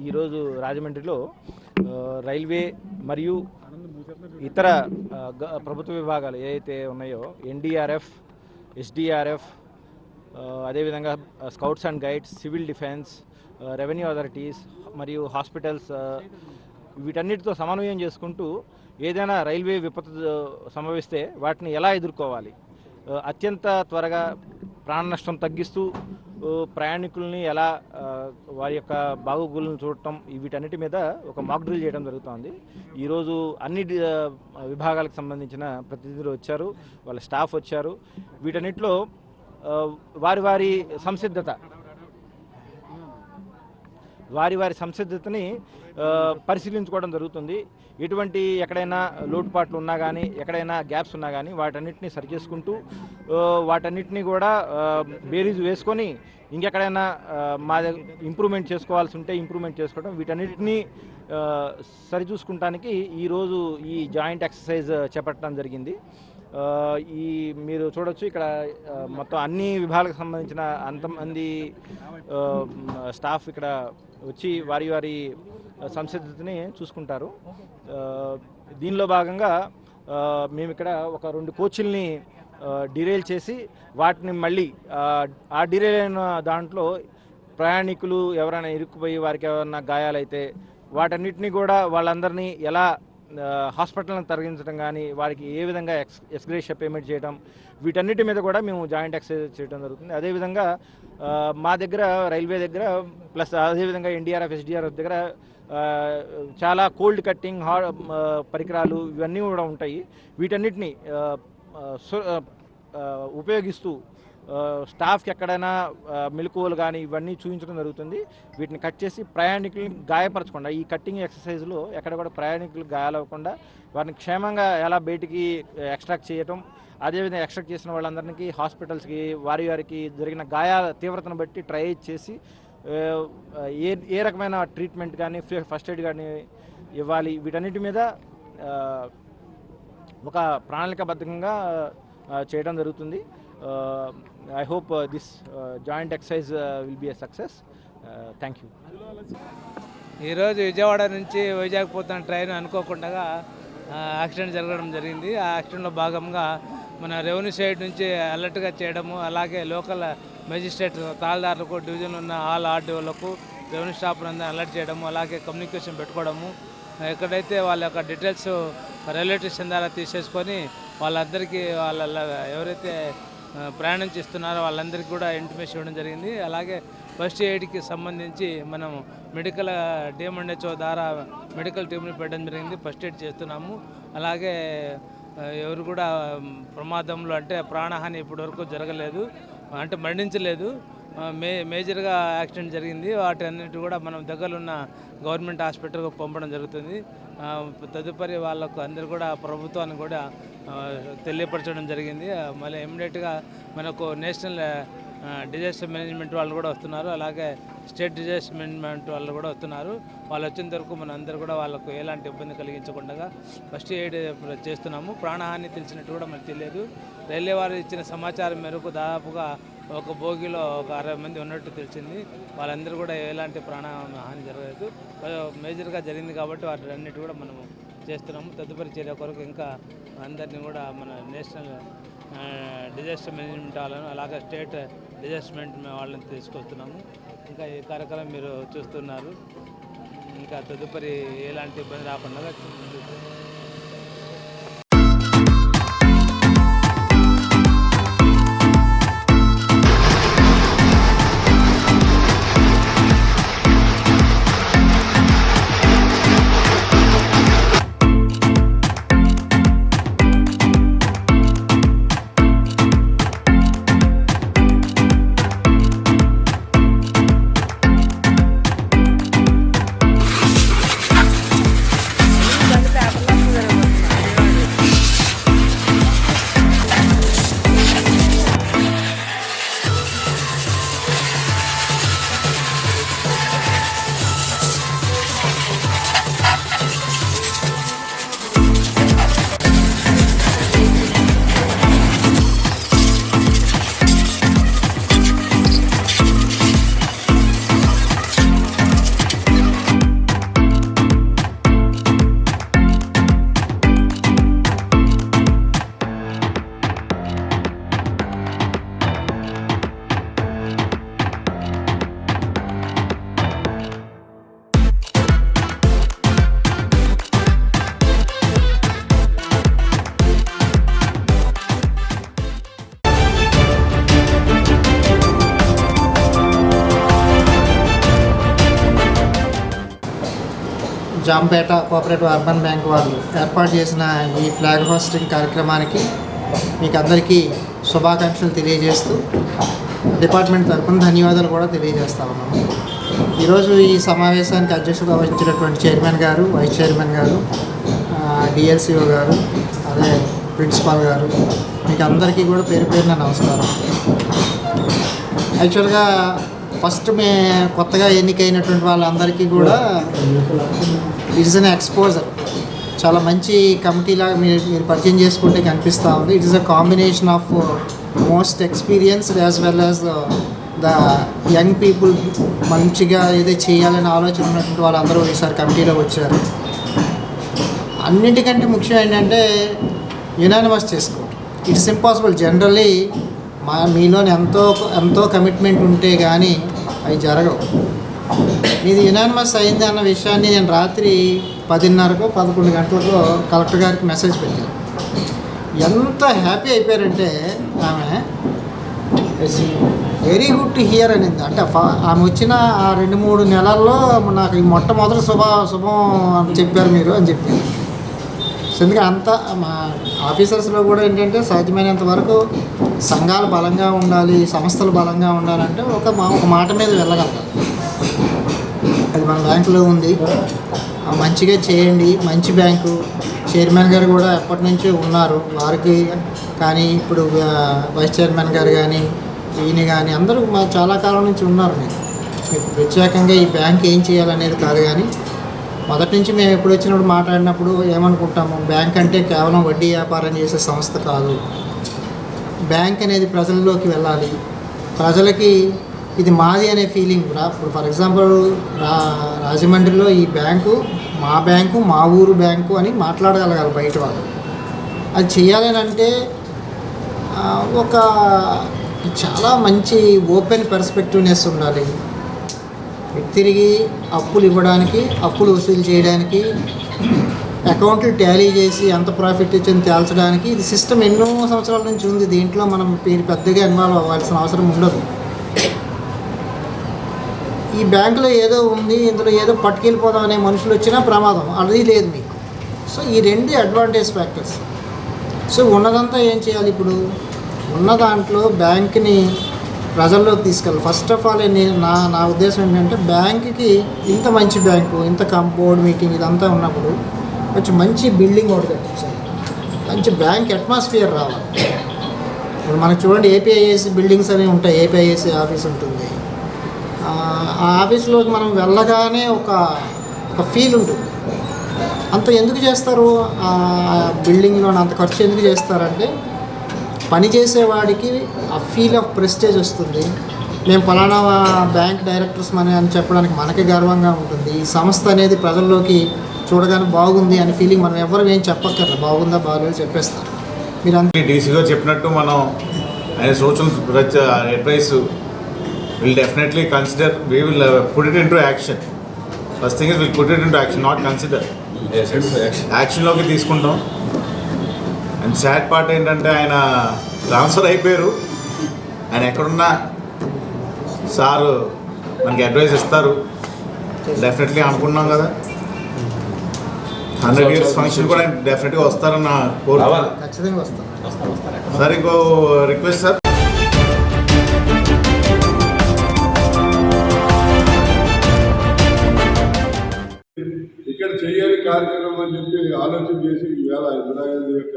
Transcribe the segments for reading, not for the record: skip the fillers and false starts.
ఈరోజు రాజమండ్రిలో రైల్వే మరియు ఇతర ప్రభుత్వ విభాగాలు ఏవైతే ఉన్నాయో ఎన్డీఆర్ఎఫ్, ఎస్డీఆర్ఎఫ్, అదేవిధంగా scouts and guides, civil defence, revenue authorities మరియు హాస్పిటల్స్ వీటన్నిటితో సమన్వయం చేసుకుంటూ ఏదైనా రైల్వే విపత్తు సంభవిస్తే వాటిని ఎలా ఎదుర్కోవాలి, అత్యంత త్వరగా ప్రాణ నష్టం తగ్గిస్తూ ప్రయాణికుల్ని ఎలా వారి యొక్క బాగోగులను చూడటం వీటన్నిటి మీద ఒక మాక్ డ్రిల్ చేయడం జరుగుతోంది. ఈరోజు అన్ని విభాగాలకు సంబంధించిన ప్రతినిధులు వచ్చారు, వాళ్ళ స్టాఫ్ వచ్చారు. వీటన్నిటిలో వారి వారి సంసిద్ధతని పరిశీలించుకోవడం జరుగుతుంది. ఎటువంటి ఎక్కడైనా లోటుపాట్లు ఉన్నా కానీ, ఎక్కడైనా గ్యాప్స్ ఉన్నా కానీ వాటన్నిటిని సరిచేసుకుంటూ వాటన్నిటిని కూడా బేరీజు వేసుకొని ఇంకెక్కడైనా ఇంప్రూవ్మెంట్ చేసుకోవాల్సి ఉంటే ఇంప్రూవ్మెంట్ చేసుకోవడం, వీటన్నిటిని సరిచూసుకుంటానికి ఈరోజు ఈ జాయింట్ ఎక్సర్సైజ్ చేపట్టడం జరిగింది. ఈ మీరు చూడొచ్చు ఇక్కడ మొత్తం అన్ని విభాగాలకు సంబంధించిన అంతమంది స్టాఫ్ ఇక్కడ వచ్చి వారి వారి సంసిద్ధతని చూసుకుంటారు. దీనిలో భాగంగా మేము ఇక్కడ ఒక 2 కోచ్ల్ని డిరైల్ చేసి వాటిని మళ్ళీ ఆ డిరైల్ అయిన దాంట్లో ప్రయాణికులు ఎవరైనా ఇరుక్కుపోయి వారికి ఏమైనా గాయాలైతే వాటన్నిటిని కూడా వాళ్ళందరినీ ఎలా హాస్పిటల్ని తరలించడం కానీ, వారికి ఏ విధంగా ఎక్స్గ్రేషియా పేమెంట్ చేయడం, వీటన్నిటి మీద కూడా మేము జాయింట్ ఎక్సర్సైజ్ చేయడం జరుగుతుంది. అదేవిధంగా మా దగ్గర రైల్వే దగ్గర ప్లస్ అదేవిధంగా ఎన్డీఆర్ఎఫ్, ఎస్డీఆర్ఎఫ్ దగ్గర చాలా కోల్డ్ కట్టింగ్ పరికరాలు ఇవన్నీ కూడా ఉంటాయి. వీటన్నిటిని ఉపయోగిస్తూ స్టాఫ్కి ఎక్కడైనా మెలకువలు కానీ ఇవన్నీ చూపించడం జరుగుతుంది. వీటిని కట్ చేసి ప్రయాణికుల్ని గాయపరచకుండా, ఈ కట్టింగ్ ఎక్సర్సైజ్లో ఎక్కడ కూడా ప్రయాణికులు గాయాలవ్వకుండా వారిని క్షేమంగా ఎలా బయటికి ఎక్స్ట్రాక్ట్ చేయటం, అదేవిధంగా ఎక్స్ట్రాక్ట్ చేసిన వాళ్ళందరికీ హాస్పిటల్స్కి వారికి జరిగిన గాయాల తీవ్రతను బట్టి ట్రై చేసి ఏ రకమైన ట్రీట్మెంట్ కానీ, ఫస్ట్ ఎయిడ్ కానీ ఇవ్వాలి, వీటన్నిటి మీద ఒక ప్రణాళికాబద్ధంగా చేయడం జరుగుతుంది. I hope this joint exercise will be a success. Thank you. ఈరోజు విజయవాడ నుంచి వైజాగ్ పోతున్న ట్రైన్ అనుకోకుండా యాక్సిడెంట్ జరగడం జరిగింది. ఆ యాక్సిడెంట్లో భాగంగా మన రెవెన్యూ సైడ్ నుంచి అలర్ట్గా చేయడము, అలాగే లోకల్ మెజిస్ట్రేట్ తాళదారులకు, డివిజన్ ఉన్న ఆల్ ఆర్డీఓలకు, రెవెన్యూ స్టాఫ్ అందరూ అలర్ట్ చేయడము, అలాగే కమ్యూనికేషన్ పెట్టుకోవడము, ఎక్కడైతే వాళ్ళ యొక్క డీటెయిల్స్ రైల్వే స్టేషన్ ద్వారా తీసేసుకొని వాళ్ళందరికీ ఎవరైతే ప్రయాణం చేస్తున్నారో వాళ్ళందరికీ కూడా ఇంటిమేషన్ ఇవ్వడం జరిగింది. అలాగే ఫస్ట్ ఎయిడ్కి సంబంధించి మనం మెడికల్ డిఎంఎన్హెచ్ఓ ద్వారా మెడికల్ టీమ్ని పెట్టడం జరిగింది. ఫస్ట్ ఎయిడ్ చేస్తున్నాము. అలాగే ఎవరు కూడా ప్రమాదంలో అంటే ప్రాణహాని ఇప్పటివరకు జరగలేదు, అంటే మరణించలేదు. మేజర్గా యాక్సిడెంట్ జరిగింది. వాటి అన్నిటి కూడా మనం దగ్గరలో గవర్నమెంట్ హాస్పిటల్కి పంపడం జరుగుతుంది. తదుపరి వాళ్ళకు అందరూ కూడా ప్రభుత్వానికి కూడా తెలియపరచడం జరిగింది. మళ్ళీ ఇమ్మీడియట్గా మనకు నేషనల్ డిజాస్టర్ మేనేజ్మెంట్ వాళ్ళు కూడా వస్తున్నారు, అలాగే స్టేట్ డిజాస్టర్ మేనేజ్మెంట్ వాళ్ళు కూడా వస్తున్నారు. వాళ్ళు వచ్చేంత వరకు మన అందరూ కూడా వాళ్ళకు ఎలాంటి ఇబ్బంది కలిగించకుండా ఫస్ట్ ఎయిడ్ చేస్తున్నాము. ప్రాణహాని తెలిసినట్టు కూడా మనకు తెలియదు. రైల్వే వారు ఇచ్చిన సమాచారం మేరకు దాదాపుగా ఒక బోగిలో ఒక 60 మంది ఉన్నట్టు తెలిసింది. వాళ్ళందరూ కూడా ఎలాంటి ప్రాణహాని జరగలేదు. మేజర్గా జరిగింది కాబట్టి వాటి అన్నిటి కూడా మనము చేస్తున్నాము. తదుపరి చర్య కొరకు ఇంకా అందరినీ కూడా మన నేషనల్ డిజాస్టర్ మేనేజ్మెంట్ వాళ్ళను, అలాగే స్టేట్ డిజాస్టర్ వాళ్ళని తీసుకొస్తున్నాము. ఇంకా ఈ కార్యక్రమం మీరు చూస్తున్నారు. ఇంకా తదుపరి ఎలాంటి ఇబ్బంది రాకుండా జాంపేట కోఆపరేటివ్ అర్బన్ బ్యాంక్ వాళ్ళు ఏర్పాటు చేసిన ఈ ఫ్లాగ్ హోస్టింగ్ కార్యక్రమానికి మీకు అందరికీ శుభాకాంక్షలు తెలియజేస్తూ డిపార్ట్మెంట్ తరఫున ధన్యవాదాలు కూడా తెలియజేస్తా ఉన్నాము. ఈరోజు ఈ సమావేశానికి అధ్యక్షత వహించినటువంటి చైర్మన్ గారు, వైస్ చైర్మన్ గారు, డిఎల్సిఓ గారు, అదే ప్రిన్సిపాల్ గారు, మీకు అందరికీ కూడా పేరు పేరున నమస్కారం. యాక్చువల్గా ఫస్ట్ కొత్తగా ఎన్నికైనటువంటి వాళ్ళందరికీ కూడా ఇట్స్ అన్ ఎక్స్పోజర్, చాలా మంచి కమిటీలాగా మీరు పరిచయం చేసుకుంటే కనిపిస్తూ ఉంది. It is a combination of most experienced as well as the young people. మంచిగా ఏదో చేయాలనే ఆలోచన ఉన్నటువంటి వాళ్ళందరూ ఈసారి కమిటీలో వచ్చారు. అన్నింటికంటే ముఖ్యం ఏంటంటే యునానిమస్ చేసుకోవడం. It's impossible. జనరల్లీ మీలో ఎంతో కమిట్మెంట్ ఉంటే కానీ అవి జరగవు. మీది యునానిమస్ అయింది అన్న విషయాన్ని నేను రాత్రి 10:30కో 11 గంటలకో కలెక్టర్ గారికి మెసేజ్ పెట్టాను. ఎంత హ్యాపీ అయిపోయారంటే ఆమె వెరీ గుడ్ టు హియర్ అనింది. అంటే ఆమె వచ్చిన ఆ 2-3 నెలల్లో నాకు ఈ మొట్టమొదటి శుభం అని చెప్పారు మీరు అని చెప్పారు. ఎందుకంటే అంతా మా ఆఫీసర్స్లో కూడా ఏంటంటే సాధ్యమైనంత వరకు సంఘాలు బలంగా ఉండాలి, సంస్థలు బలంగా ఉండాలంటే ఒక మాట మీద వెళ్ళగలగాలి. అది మన బ్యాంకులో ఉంది. మంచిగా చేయండి. మంచి బ్యాంకు. చైర్మన్ గారు కూడా ఎప్పటి నుంచో ఉన్నారు. వారికి కానీ ఇప్పుడు వైస్ చైర్మన్ గారు కానీ ఈయన కానీ అందరూ చాలా కాలం నుంచి ఉన్నారు. మీకు ప్రత్యేకంగా ఈ బ్యాంక్ ఏం చేయాలనేది కాదు, కానీ మొదటి నుంచి మేము ఎప్పుడు వచ్చినప్పుడు మాట్లాడినప్పుడు ఏమనుకుంటాము, బ్యాంక్ అంటే కేవలం వడ్డీ వ్యాపారం చేసే సంస్థ కాదు. బ్యాంక్ అనేది ప్రజల్లోకి వెళ్ళాలి. ప్రజలకి ఇది మాది అనే ఫీలింగ్. ఇప్పుడు ఫర్ ఎగ్జాంపుల్ రాజమండ్రిలో ఈ బ్యాంకు మా ఊరు బ్యాంకు అని మాట్లాడగలగాలి బయట వాళ్ళు. అది చేయాలని అంటే ఒక చాలా మంచి ఓపెన్ పర్స్పెక్టివ్నెస్ ఉండాలి. తిరిగి అప్పులు ఇవ్వడానికి, అప్పులు వసూలు చేయడానికి, అకౌంట్లు టాలీ చేసి ఎంత ప్రాఫిట్ ఇచ్చింది తేల్చడానికి ఇది సిస్టమ్ ఎన్నో సంవత్సరాల నుంచి ఉంది. దీంట్లో మనం పెద్దగా ఇన్వాల్వ్ అవ్వాల్సిన అవసరం ఉండదు. ఈ బ్యాంకులో ఏదో ఉంది, ఇందులో ఏదో పట్టుకెళ్ళిపోదాం అనే మనుషులు వచ్చినా ప్రమాదం, అది లేదు మీకు. సో ఈ 2 అడ్వాంటేజ్ ఫ్యాక్టర్స్. సో ఉన్నదంతా ఏం చేయాలి ఇప్పుడు? ఉన్న దాంట్లో బ్యాంక్ని ప్రజల్లోకి తీసుకెళ్ళాలి. ఫస్ట్ ఆఫ్ ఆల్ నా ఉద్దేశం ఏంటంటే బ్యాంకుకి ఇంత మంచి బ్యాంకు, ఇంత బోర్డ్ మీటింగ్ ఇదంతా ఉన్నప్పుడు కొంచెం మంచి బిల్డింగ్ ఒకటి కట్టించాలి. మంచి బ్యాంక్ అట్మాస్ఫియర్ రావాలి. ఇప్పుడు మనకు చూడండి ఏపీఐఏసీ బిల్డింగ్స్ అనేవి ఉంటాయి. ఏపీఐఏసీ ఆఫీస్ ఉంటుంది. ఆ ఆఫీస్లోకి మనం వెళ్ళగానే ఒక ఫీల్ ఉంటుంది. అంత ఎందుకు చేస్తారు? ఆ బిల్డింగ్లో అంత ఖర్చు ఎందుకు చేస్తారంటే పనిచేసేవాడికి ఆ ఫీల్ ఆఫ్ ప్రెస్టేజ్ వస్తుంది. మేము ఫలానా బ్యాంక్ డైరెక్టర్స్ అని చెప్పడానికి మనకి గర్వంగా ఉంటుంది. ఈ సంస్థ అనేది ప్రజల్లోకి చూడగానే బాగుంది అని ఫీలింగ్. మనం ఎవరు ఏం చెప్పక్కర్లేదు, బాగుందా బాగలేదు చెప్పేస్తారు. మీరు డీసీగా చెప్పినట్టు మనం ఆయన సూచన advice will definitely consider. We will put it into action. First thing is will put it into action, not consider. యాక్షన్లోకి తీసుకుంటాం. అండ్ సాడ్ పార్ట్ ఏంటంటే ఆయన ట్రాన్స్ఫర్ అయిపోయారు. ఆయన ఎక్కడున్నా సారు మనకి అడ్వైస్ ఇస్తారు డెఫినెట్లీ అనుకున్నాం కదా. 100 years ఫంక్షన్ కూడా డెఫినెట్గా వస్తారన్న కోరుతున్నాను. ఖచ్చితంగా వస్తాం. సార్ ఇంకో రిక్వెస్ట్ సార్, ఇక్కడ చేయాలి కార్యక్రమం అని చెప్పి ఆలోచన చేసి ఈవేళ ఇందిరాగాంధీ యొక్క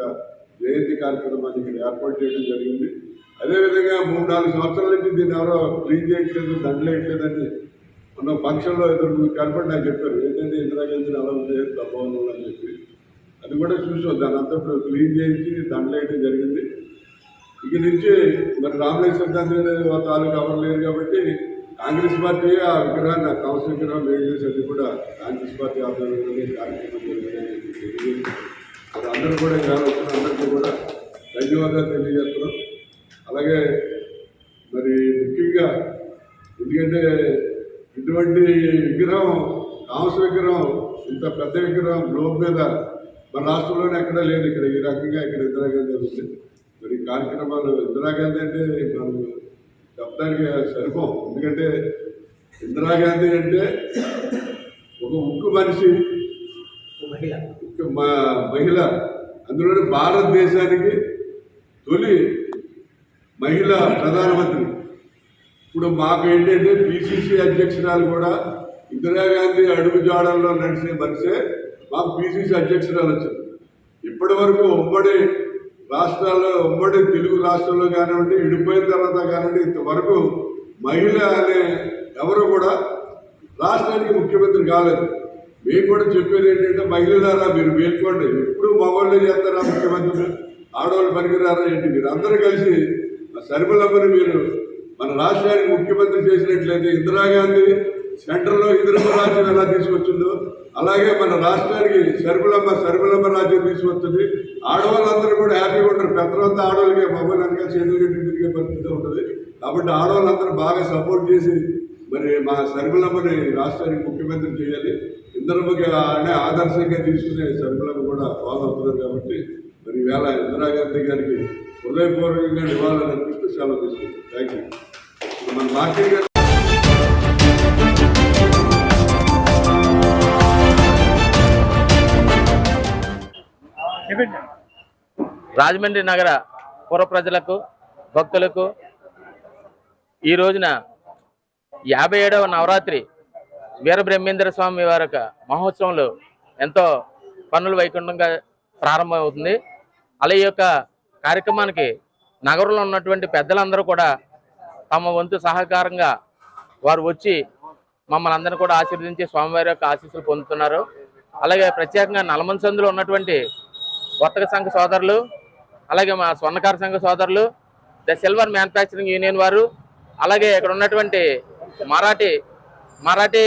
జయంతి కార్యక్రమాన్ని ఇక్కడ ఏర్పాటు చేయడం జరిగింది. అదేవిధంగా 3-4 సంవత్సరాల నుంచి దీన్ని ఎవరో క్లీన్ చేయట్లేదు, దండలేయట్లేదని మన ఫంక్షన్లో ఎదురు కనపడి నాకు చెప్పారు. ఏంటంటే ఇందిరాగాంధీని అలా ఉంది తప్పవను అని చెప్పి అది కూడా చూసాం. దాని అంతా ఇప్పుడు క్లీన్ చేయించి దండలేయడం జరిగింది. ఇక నుంచి మరి రామలింగేశ్వర గాంధీ తాలూకు ఎవరు లేరు కాబట్టి కాంగ్రెస్ పార్టీ ఆ విగ్రహాన్ని, ఆ కాంగ్రెస్ విగ్రహం వేసేది కూడా కాంగ్రెస్ పార్టీ ఆధ్వర్యంలోనే కార్యక్రమం జరిగిందని మరి అందరూ కూడా ఇక్కడ వచ్చిన అందరికీ కూడా ధన్యవాదాలు తెలియజేస్తున్నాం. అలాగే మరి ముఖ్యంగా ఎందుకంటే ఇటువంటి విగ్రహం, కాంగ్రెస్ విగ్రహం, ఇంత పెద్ద విగ్రహం గ్లోబ్ మీద మన రాష్ట్రంలోనే ఎక్కడా లేదు. ఇక్కడ ఈ రకంగా ఇక్కడ ఇందిరాగాంధీ ఉంది. మరి కార్యక్రమాలు ఇందిరాగాంధీ అంటే మనం చెప్పడానికి సరిపోం. ఎందుకంటే ఇందిరాగాంధీ అంటే ఒక ఉక్కు మనిషి, మహిళ, అందులోనే భారతదేశానికి తొలి మహిళా ప్రధానమంత్రి. ఇప్పుడు మాకు ఏంటంటే పిసిసి అధ్యక్షురాలు కూడా ఇందిరాగాంధీ అడుగుజాడల్లో నడిచే మనిషే మాకు పిసిసి అధ్యక్షురాలు వచ్చింది. ఇప్పటి వరకు ఉమ్మడి రాష్ట్రాల్లో, ఉమ్మడి తెలుగు రాష్ట్రంలో కానివ్వండి, విడిపోయిన తర్వాత కానివ్వండి, ఇంతవరకు మహిళ అనే ఎవరు కూడా రాష్ట్రానికి ముఖ్యమంత్రి కాలేదు. మేము కూడా చెప్పేది ఏంటంటే, మహిళలారా మీరు మేల్కోండి, ఎప్పుడు మగవాళ్ళే చేస్తారా ముఖ్యమంత్రి, ఆడవాళ్ళు పనికిరారా ఏంటి? మీరు అందరూ కలిసి సరిమలమ్మని మీరు మన రాష్ట్రానికి ముఖ్యమంత్రి చేసినట్లయితే, ఇందిరాగాంధీ సెంటర్లో ఇందిరమ్మ రాజ్యం ఎలా తీసుకొచ్చిందో అలాగే మన రాష్ట్రానికి సరిమలమ్మ రాజ్యం తీసుకొస్తుంది. ఆడవాళ్ళందరూ కూడా హ్యాపీగా ఉంటారు. పెద్దలంతా ఆడవాళ్ళకే, మగవాళ్ళు అనగా చేతులు తిరిగే పరిస్థితి ఉంటుంది. కాబట్టి ఆడవాళ్ళందరూ బాగా సపోర్ట్ చేసి మరి మా సరిమలమ్మని రాష్ట్రానికి ముఖ్యమంత్రి చేయాలి. ఇందిరమ్మకి ఆదర్శంగా తీసుకునే సరిమలమ్మ కూడా బాగుంటున్నారు. కాబట్టి మరి ఈవేళ ఇందిరాగాంధీ గారికి హృదయపూర్వకంగా నివాళులు అర్పిస్తూ సెలవు తీసుకుంటాం. Thank you. మన మార్కెట్ గారు రాజమండ్రి నగర పూర్వ ప్రజలకు, భక్తులకు ఈ రోజున 57వ నవరాత్రి వీరబ్రహ్మేంద్ర స్వామి వారి యొక్క మహోత్సవంలో ఎంతో పన్నుల వైకుంఠంగా ప్రారంభమవుతుంది. అలా ఈ యొక్క కార్యక్రమానికి నగరంలో ఉన్నటువంటి పెద్దలందరూ కూడా తమ వంతు సహకారంగా వారు వచ్చి మమ్మల్ని అందరినీ కూడా ఆశీర్వదించి స్వామివారి యొక్క ఆశీస్సులు పొందుతున్నారు. అలాగే ప్రత్యేకంగా నల్లమన్ సందులో ఉన్నటువంటి వర్తక సంఘ సోదరులు, అలాగే మా స్వర్ణకార సంఘ సోదరులు, ద సిల్వర్ మ్యానుఫ్యాక్చరింగ్ యూనియన్ వారు, అలాగే ఇక్కడ ఉన్నటువంటి మరాఠీ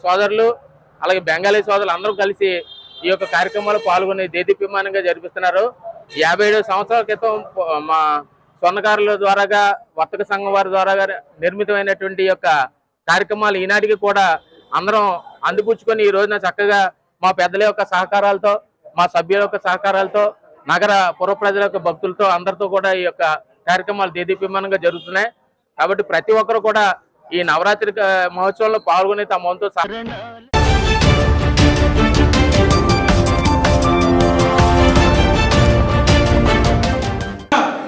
సోదరులు, అలాగే బెంగాలీ సోదరులు అందరూ కలిసి ఈ యొక్క కార్యక్రమాలు పాల్గొని దేదీప్యమానంగా జరిపిస్తున్నారు. 57 సంవత్సరాల క్రితం మా స్వర్ణకారుల ద్వారాగా, వర్తక సంఘం వారి ద్వారా నిర్మితమైనటువంటి యొక్క కార్యక్రమాలు ఈనాటికి కూడా అందరం అందిపుచ్చుకొని ఈ రోజున చక్కగా మా పెద్దల యొక్క సహకారాలతో, మా సభ్యుల యొక్క సహకారాలతో, నగర పూర్వ ప్రజల యొక్క భక్తులతో అందరితో కూడా ఈ యొక్క కార్యక్రమాలు దేదీప్యమానంగా జరుగుతున్నాయి. కాబట్టి ప్రతి ఒక్కరు కూడా ఈ నవరాత్రి మహోత్సవంలో పాల్గొని తమ వంతు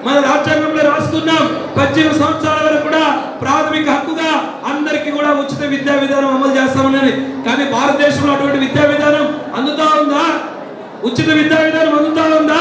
మన రాజ్యాంగంలో రాసుకున్నాం 18 సంవత్సరాల వరకు కూడా ప్రాథమిక హక్కుగా అందరికీ కూడా ఉచిత విద్యా విధానం అమలు చేస్తామని. కానీ భారతదేశంలో అటువంటి విద్యా విధానం అందుతా ఉందా? ఉచిత విద్యా విధానం అందుతా ఉందా?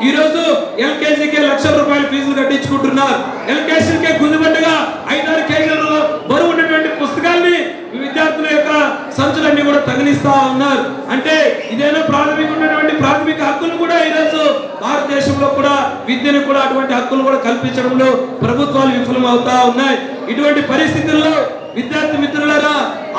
ఈ రోజు ఎల్కేజీకే ₹1,00,000 ఫీజులు కట్టించుకుంటున్నారు. ఎల్కేజీకే గుందుబట్టుగా 5-6 కేజీల బరువు ఉన్నటువంటి పుస్తకాల్ని విద్యార్థుల యొక్క సంచులన్నీ కూడా తగిలిస్తా ఉన్నారు. అంటే ఇదేనా ప్రాథమిక హక్కులు కూడా ఈరోజు భారతదేశంలో కూడా విద్యను కూడా అటువంటి హక్కులు కూడా కల్పించడంలో ప్రభుత్వాలు విఫలం అవుతా ఉన్నాయి. ఇటువంటి పరిస్థితుల్లో విద్యార్థి మిత్రులారా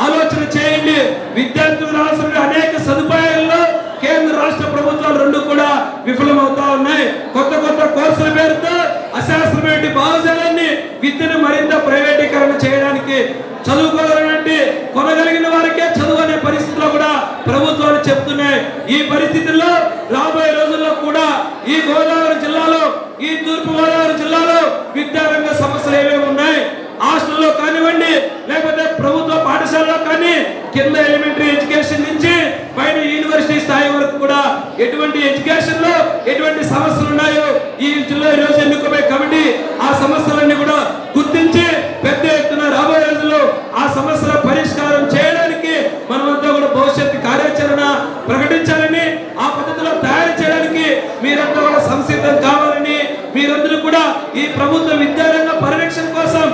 ఆలోచన చేయండి. విద్యార్థులు రావాల్సిన అనేక సదుపాయాల్లో కేంద్ర రాష్ట్ర ప్రభుత్వాలు రెండు కూడా విఫలమవుతా ఉన్నాయి. కొత్త కోర్సుల పేరుతో అశాస్త్రమైన భావజాలాన్ని, విద్యను మరింత ప్రైవేటీకరణ చేయడానికి, చదువుకోవాలంటే కొనగలిగిన వారికే చదువు అనే పరిస్థితిలో కూడా ప్రభుత్వాలు చెప్తున్నాయి. ఈ పరిస్థితుల్లో రాబోయే రోజుల్లో కూడా ఈ గోదావరి జిల్లాలో, ఈ తూర్పు గోదావరి జిల్లాలో విద్యారంగ సమస్యలు ఏమేమి ఉన్నాయి? హాస్టల్లో కానివ్వండి, లేకపోతే ప్రభుత్వ పాఠశాలలో కానీ, కింద ఎలిమెంటరీ ఎడ్యుకేషన్ నుంచి పైన యూనివర్సిటీ స్థాయి వరకు కూడా ఎటువంటి ఎడ్యుకేషన్ లో ఎటువంటి సమస్యలు ఉన్నాయో ఈ జిల్లా ఈరోజు ఎన్నుకోబోయే కమిటీ ఆ సమస్యలన్నీ కూడా గుర్తించి పెద్ద ఎత్తున రాబోయే రోజుల్లో ఆ సమస్యల పరిష్కారం చేయడానికి మనమంతా కూడా భవిష్యత్తు కార్యాచరణ ప్రకటించాలని, ఆ పద్ధతిలో తయారు చేయడానికి మీరంతా కూడా సంసిద్ధం కావాలని, మీరందరూ కూడా ఈ ప్రభుత్వ విద్యారంగ పరిరక్షణ కోసం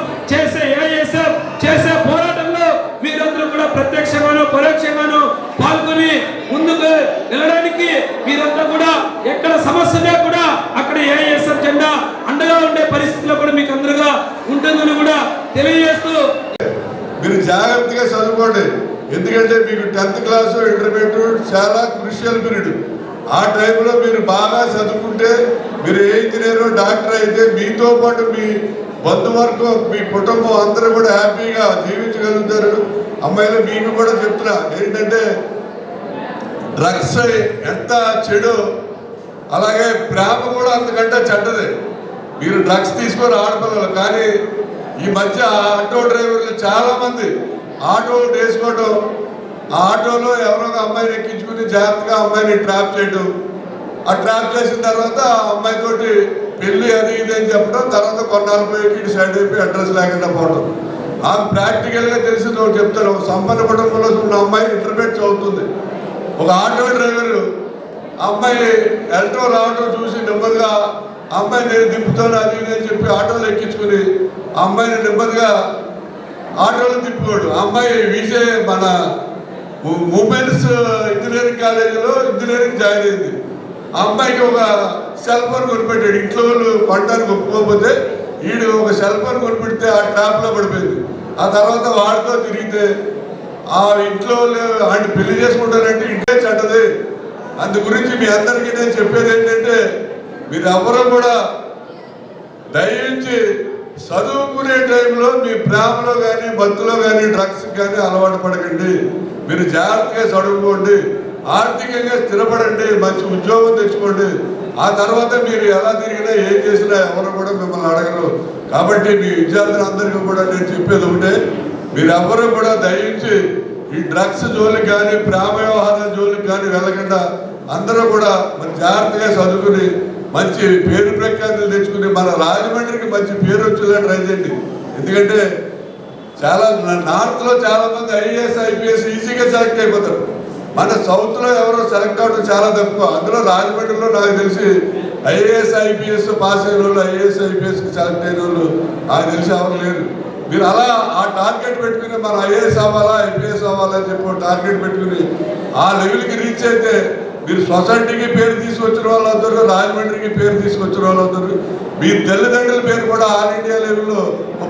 చేసే పోరాటంలో మీరందరూ కూడా ప్రత్యక్షంగానో పరోక్షంగానో పాల్గొని ముందుకు వెళ్ళడానికి మీరంతా కూడా ఎక్కడ సమస్య కూడా అక్కడ ఏఐఎస్ఎఫ్ జెండా అండగా ఉండే పరిస్థితిలో కూడా మీకు అందరుగా ఉంటుందని కూడా తెలియజేస్తూ మీరు జాగ్రత్తగా చదువుకోండి. ఎందుకంటే మీకు 10th క్లాసు ఇంటర్మీడియట్ చాలా క్రూషియల్ పీరియడ్. ఆ టైంలో మీరు బాగా చదువుకుంటే మీరు ఏ ఇంజనీరు, డాక్టర్ అయితే మీతో పాటు మీ బంధువర్గం, మీ కుటుంబం అందరూ కూడా హ్యాపీగా జీవించగలుగుతారు. అమ్మాయిలు మీకు కూడా చెప్తున్నా ఏంటంటే, డ్రగ్స్ ఎంత చెడు, అలాగే ప్రేమ కూడా అంతకంటే చెడ్డది. మీరు డ్రగ్స్ తీసుకొని ఆడపిల్లలు, కానీ ఈ మధ్య ఆటో డ్రైవర్లు చాలామంది ఆటోలు వేసుకోవటం, ఆ ఆటోలో ఎవరో ఒక అమ్మాయిని ఎక్కించుకుని జాగ్రత్తగా అమ్మాయిని ట్రాప్ చేయడం, ఆ ట్రాప్ చేసిన తర్వాత ఆ అమ్మాయితోటి పెళ్ళి అది ఇది అని చెప్పడం, తర్వాత కొన్నాళ్ళు పోయి ఇటు సైడ్ అయిపోయి అడ్రస్ లేకుండా పోవడం. ఆమె ప్రాక్టికల్గా తెలిసింది ఒకటి చెప్తారు. ఒక సంపన్న కుటుంబంలో ఉన్న అమ్మాయి ఇంటర్మీడియట్ చదువుతుంది. ఒక ఆటో డ్రైవరు అమ్మాయి వెళ్ళటం రావటం చూసి నెమ్మదిగా అమ్మాయి నేను దింపుతాను అది ఇది అని చెప్పి ఆటోలో ఎక్కించుకుని ఆ అమ్మాయిని నెమ్మదిగా ఆటోలో తిప్పుకోడు. అమ్మాయి విజయ్ మన ఉమెన్స్ ఇంజనీరింగ్ కాలేజీలో ఇంజనీరింగ్ జాయిన్ అయింది. ఆ అమ్మాయికి ఒక సెల్ ఫోన్ కొనిపెట్టాడు. ఇంట్లో వాళ్ళు కొనడానికి ఒప్పుకోకపోతే వీడు ఒక సెల్ ఫోన్ కొనిపెడితే ఆ ట్రాప్లో పడిపోయింది. ఆ తర్వాత వాడితో తిరిగితే ఆ ఇంట్లో వాళ్ళు ఆయన పెళ్లి చేసుకుంటారంటే ఇంటే చెడ్డది. అందు గురించి మీ అందరికీ నేను చెప్పేది ఏంటంటే మీరు ఎవరూ కూడా దయించి చదువుకునే టైంలో మీ ప్రేమలో కానీ మత్తులో కానీ డ్రగ్స్ కానీ అలవాటు పడకండి. మీరు జాగ్రత్తగా చదువుకోండి, ఆర్థికంగా స్థిరపడండి, మంచి ఉద్యోగం తెచ్చుకోండి. ఆ తర్వాత మీరు ఎలా తిరిగినా ఏం చేసినా ఎవరు కూడా మిమ్మల్ని అడగరు. కాబట్టి మీ విద్యార్థులందరికీ కూడా నేను చెప్పేది ఒకటే, మీరెవ్వరూ కూడా దయించి ఈ డ్రగ్స్ జోలికి కానీ ప్రేమ వ్యవహారాల జోలికి కానీ వెళ్ళకుండా అందరూ కూడా మరి జాగ్రత్తగా చదువుకుని మంచి పేరు ప్రఖ్యాతులు తెచ్చుకుని మన రాజమండ్రికి మంచి పేరు వచ్చేలా ట్రై చేయండి. ఎందుకంటే చాలా నార్త్లో చాలామంది ఐఏఎస్ ఐపీఎస్ ఈజీగా సెలెక్ట్ అయిపోతారు. మన సౌత్లో ఎవరో సెలెక్ట్ అవ్వడం చాలా తక్కువ. అందులో రాజమండ్రిలో నాకు తెలిసి ఐఏఎస్ ఐపీఎస్ పాస్ అయిన వాళ్ళు, ఐఏఎస్ ఐపీఎస్కి సెలెక్ట్ అయిన వాళ్ళు నాకు తెలిసి ఎవరు లేరు. మీరు అలా ఆ టార్గెట్ పెట్టుకుని మన ఐఏఎస్ అవ్వాలా ఐపీఎస్ అవ్వాలా అని చెప్పి టార్గెట్ పెట్టుకుని ఆ లెవెల్కి రీచ్ అయితే మీరు సొసైటీకి పేరు తీసుకొచ్చిన వాళ్ళు అవుతారు, రాజమండ్రికి పేరు తీసుకొచ్చిన వాళ్ళు అవుతారు. మీ తల్లిదండ్రుల పేరు కూడా ఆల్ ఇండియా లెవెల్లో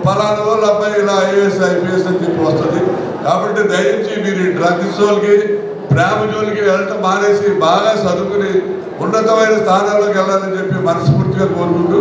ఫలానా వాళ్ళు అబ్బాయి ఇలా ఐఏఎస్ ఐపీఎస్ అని చెప్పి వస్తుంది. కాబట్టి దయించి మీరు డ్రగ్స్ జోలికి ప్రేమ జోలికి వెళ్ళటం మానేసి బాగా చదువుకుని ఉన్నతమైన స్థానాల్లోకి వెళ్ళాలని చెప్పి మనస్ఫూర్తిగా కోరుకుంటూ